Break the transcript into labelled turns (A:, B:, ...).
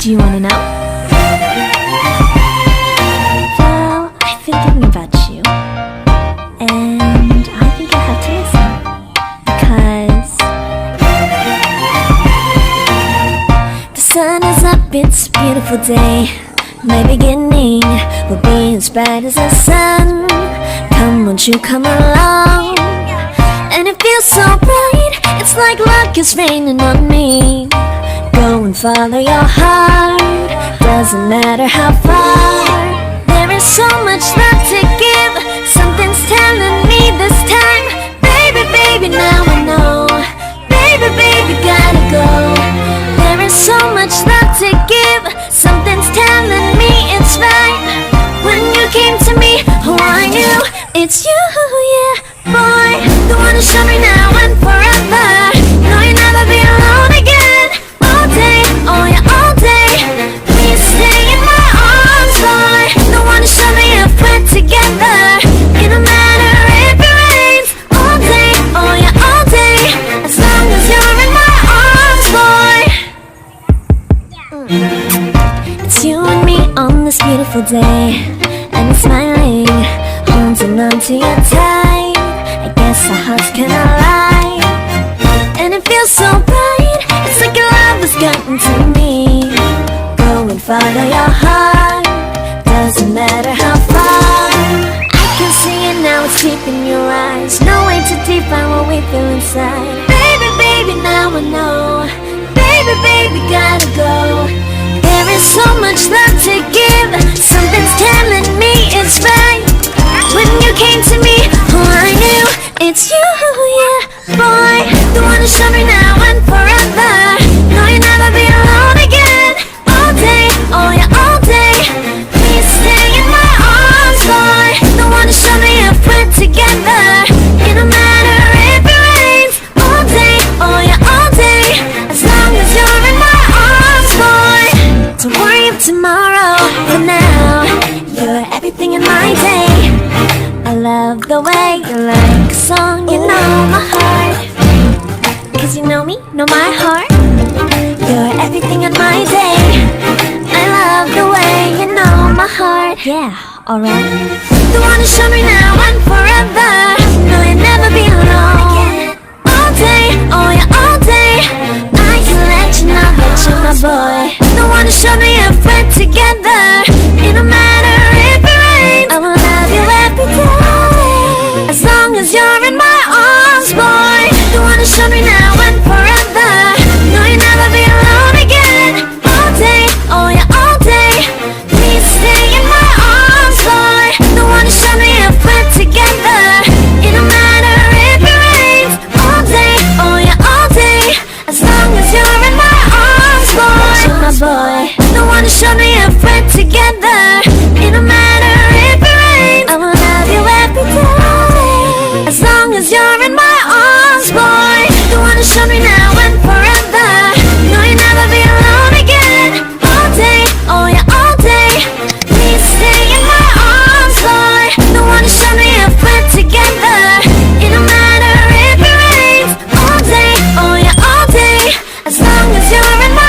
A: Do you wanna know? Well, I've been thinking about you, and I think I have to listen, because the sun is up, it's a beautiful day. My beginning will be as bright as the sun. Come, won't you come along? And it feels so bright, it's like luck is raining on me. Go and follow your heart, doesn't matter how far. There is so much love to give, something's telling me this time. Baby, baby, now I know. Baby, baby, gotta go. There is so much love to give, something's telling me it's right. When you came to me, oh I knew it's you, yeah, boy. The one to show me now and forever. No, you'll never be alone again. All day, oh yeah, all day. Please stay in my arms, boy. The one to show me if we're together. It don't matter if it rains. All day, oh yeah, all day. As long as you're in my arms, boy. It's you and me on this beautiful day, and it's smiling, holding on to your tight. I guess our hearts cannot lie, and it feels so bright. It's like your love has gotten to me. Go and follow your heart, doesn't matter how far. I can see it now, it's deep in your eyes. No way to define what we feel inside. Baby, baby, now I know. Baby, baby, gotta go. There is so much love to give, something's telling me it's right. When you came to me, oh I knew it's you, yeah, boy. The one to show me now and forever. No, you'll never be alone again. All day, oh yeah, all day. Please stay in my arms, boy. The one to show me if we're together. It don't matter if it rains. All day, oh yeah, all day. As long as you're in my arms, boy. Don't worry of tomorrow, for now you're everything in my day. I love the way you like a song, you know my heart. Cause you know me, know my heart. You're everything in my day. I love the way you know my heart. Yeah, alright. The one to show me now and forever. No, you'll never be alone. All day, oh yeah, all day. I can let you know that you're my boy. The one to show me if we're together. It don't matter if it rains. I will love you every day. As long as you're in my arms, boy. The one to show me now and forever. No, you'll never be alone again. All day, oh yeah, all day. Please stay in my arms, boy. The one to show me if we're together. It don't matter if it rains. All day, oh yeah, all day. As long as you're in my arms, boy. You're my boy. The one to show me if we're together. It don't matter if it rains. I will love you every day. As long as you're in my arms, boy. The one to show me now and forever. No, you'll never be alone again. All day, oh yeah, all day. Please stay in my arms, boy. The one to show me if we're together. It don't matter if it rains. All day, oh yeah, all day. As long as you're in my